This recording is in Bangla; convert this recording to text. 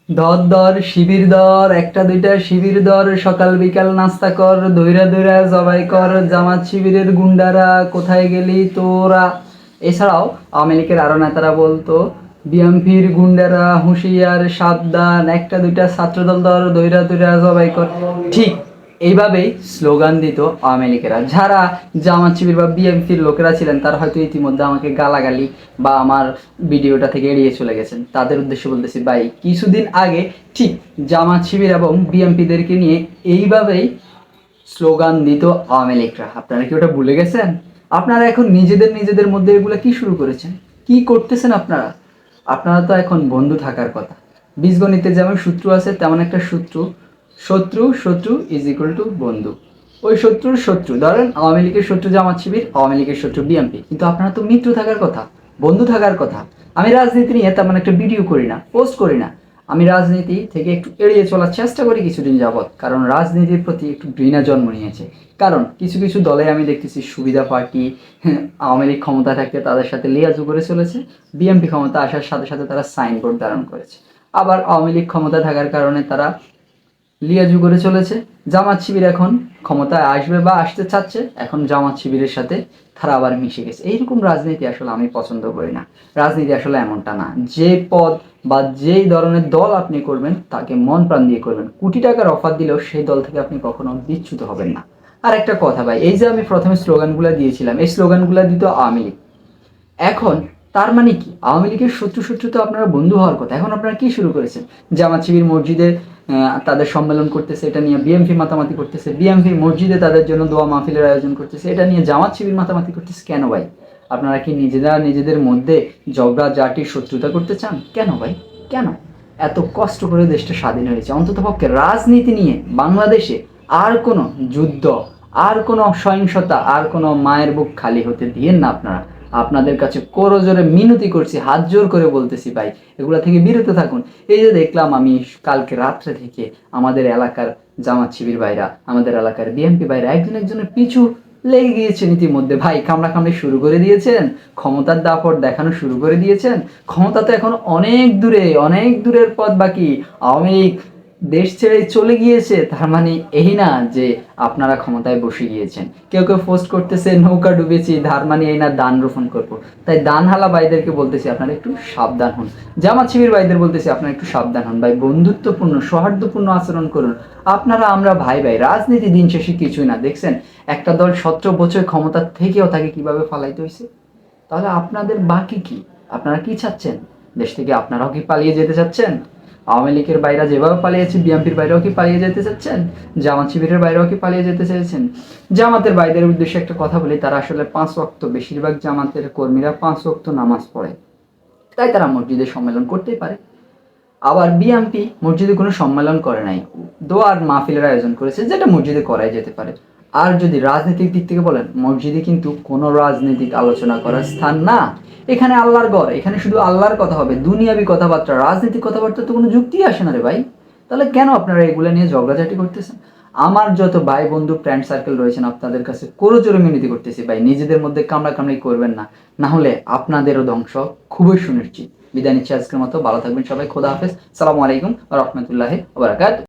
ধর ধর শিবির ধর, একটা দুইটা শিবির ধর, সকাল বিকাল নাস্তা কর, দইরা দইরা জবাই কর, জামাত শিবিরের গুন্ডারা কোথায় গেলি তোরা। এছাড়াও আওয়ামী লীগের আরো নেতারা বলতো, বিএমপির গুন্ডারা হুঁশিয়ার সাবধান, একটা দুইটা ছাত্রদল ধর, দইরা দইরা জবাই কর। ঠিক এইভাবেই স্লোগান দিত আওয়ামী লীগেরা। যারা জামাত শিবির বা বিএনপির লোকেরা ছিলেন তারা হয়তো ইতিমধ্যে আমাকে গালাগালি বা আমার ভিডিওটা থেকে এড়িয়ে চলে গেছেন। তাদের উদ্দেশ্যে বলতেছি, ভাই কিছুদিন আগে ঠিক জামাত শিবির এবং বিএনপিদেরকে নিয়ে এইভাবেই স্লোগান দিত আওয়ামী লীগরা। আপনারা কি ওটা ভুলে গেছেন? আপনারা এখন নিজেদের নিজেদের মধ্যে এগুলো কি শুরু করেছেন? কি করতেছেন আপনারা? আপনারা তো এখন বন্ধু থাকার কথা। বীজগণিতে যেমন সূত্র আছে তেমন একটা সূত্র, শত্রু শত্রু ইজ ইকুয়াল টু বন্ধু। ওই শত্রুর শত্রু, ধরেন আওয়ামী লীগের শত্রু জামাত শিবির, আওয়ামী লীগের শত্রু বিএনপি, কিন্তু আপনারা তো মিত্র থাকার কথা, বন্ধু থাকার কথা। আমি রাজনীতি নিয়ে তেমন একটা ভিডিও করি না, পোস্ট করি না। আমি রাজনীতি থেকে একটু এড়িয়ে চলার চেষ্টা করি কিছুদিন যাবৎ, কারণ রাজনীতির প্রতি একটু ঘৃণা জন্ম নিয়েছে। কারণ কিছু কিছু দলে আমি দেখতেছি সুবিধা পার্টি, আওয়ামী লীগ ক্ষমতা থাকতে তাদের সাথে লিয়াজু করে চলেছে, বিএনপি ক্ষমতা আসার সাথে সাথে তারা সাইনবোর্ড ধারণ করেছে। আবার আওয়ামী লীগ ক্ষমতা থাকার কারণে তারা লিয়াজু করে চলেছে। জামাত শিবির এখন ক্ষমতায় আসবে বা আসতে চাচ্ছে, এখন জামাত শিবিরের সাথে তারা আবার মিশে গেছে। এইরকম রাজনীতি আসলে আমি পছন্দ করি না। রাজনীতি আসলে এমনটা না যে পদ বা যেই ধরনের দল আপনি করবেন তাকে মন প্রাণ দিয়ে করবেন। কোটি টাকার অফার দিলেও সেই দল থেকে আপনি কখনো বিচ্যুত হবেন না। আর একটা কথা ভাই, এই যে আমি প্রথমে স্লোগানগুলো দিয়েছিলাম, এই স্লোগানগুলো দিত আওয়ামী লীগ। এখন তার মানে কি, আওয়ামী লীগের শত্রু শত্রু তো আপনারা বন্ধু হওয়ার কথা, এখন আপনারা কি শুরু করেছেন? জামাত শিবির মসজিদে তাদের সম্মেলন করতেছে, এটা নিয়ে বিএমপি মাতামাতি করতেছে, বিএমপি মসজিদে তাদের জন্য দোয়া মাহফিলের আয়োজন করতেছে, এটা নিয়ে জামাত শিবির মাতামাতি করতেছে। কেন ভাই? আপনারা কি নিজেরা নিজেদের মধ্যে ঝগড়া জাটি শত্রুতা করতে চান? কেন ভাই, কেন? এত কষ্ট করে দেশটা স্বাধীন হয়েছে, অন্ততপক্ষে রাজনীতি নিয়ে বাংলাদেশে আর কোনো যুদ্ধ, আর কোনো সহিংসতা, আর কোনো মায়ের বুক খালি হতে দিয়েন না আপনারা। আপনাদের কাছে করজোরে মিনতি করছি, হাত জোর করে বলতেছি ভাই, এগুলা থেকে বিরত থাকুন। এই যে দেখলাম আমি কালকে রাত্রে থেকে আমাদের এলাকার জামাত শিবির ভাইরা, আমাদের এলাকার বিএনপি ভাইরা একজন একজনের পিছু লেগে গিয়েছেন ইতিমধ্যে। ভাই কামড়াকামড়ি শুরু করে দিয়েছেন, ক্ষমতার দাপট দেখানো শুরু করে দিয়েছেন। ক্ষমতা তো এখন অনেক দূরে, অনেক দূরের পথ বাকি। আওয়ামী লীগ দেশ ছেড়ে চলে গিয়েছে, তার মানে এই না যে আপনারা ক্ষমতায় বসে গিয়েছেন। কেউ কেউ পোস্ট করতেছে নৌকা ডুবেছি, ধার মানে এই না দান রোপণ করবো। তাই দানহালা ভাইদেরকে বলতেছি আপনারা একটু সাবধান হন। জামাত শিবির ভাইদের বলতেছি আপনারা একটু সাবধান হন ভাই, বন্ধুত্বপূর্ণ সৌহার্দ্যপূর্ণ আচরণ করুন। আপনারা আমরা ভাই ভাই, রাজনীতি দিন শেষে কিছুই না। দেখছেন একটা দল 17 বছর ক্ষমতার থেকেও তাকে কিভাবে ফালাইতে হয়েছে। তাহলে আপনাদের বাকি কি? আপনারা কি চাচ্ছেন? দেশ থেকে আপনারাও কি পালিয়ে যেতে চাচ্ছেন? আওয়ামী লীগের বাইরা যেভাবে পালিয়েছে, বিএনপির বাইরেও কি পালিয়ে যেতে চাচ্ছেন? জামাত শিবিরের বাইরেও কি পালিয়ে যেতে চাইছেন? জামাতের বাইদের উদ্দেশ্যে একটা কথা বলি, তারা আসলে 5 ওয়াক্ত, বেশিরভাগ জামাতের কর্মীরা 5 ওয়াক্ত নামাজ পড়ে, তাই তারা মসজিদে সম্মেলন করতেই পারে। আবার বিএনপি মসজিদে কোনো সম্মেলন করে নাই, দোয়ার মাহফিলের আয়োজন করেছে, যেটা মসজিদে করাই যেতে পারে। আর যদি রাজনৈতিক দিক থেকে বলেন, মসজিদে কিন্তু কোনো রাজনৈতিক আলোচনা করার স্থান না। এখানে আল্লাহর ঘর, এখানে শুধু আল্লাহর কথা হবে, দুনিয়াবি কথাবার্তা, রাজনৈতিক কথাবার্তা তো কোনো যুক্তি আসে না রে ভাই। তাহলে কেন আপনারা এগুলো নিয়ে ঝগড়াঝাটি করতেছেন? আমার যত ভাই বন্ধু ফ্রেন্ড সার্কেল রয়েছেন আপনাদের কাছে করজোরে মিনতি করতেছি ভাই, নিজেদের মধ্যে কামড়াকামড়ি করবেন না, না হলে আপনাদেরও ধ্বংস খুবই সুনিশ্চিত। বিদায় নিচ্ছি আজকের মতো, ভালো থাকবেন সবাই, খোদা হাফেজ, সালামু আলাইকুম রহমতুল্লাহ বারাকাত।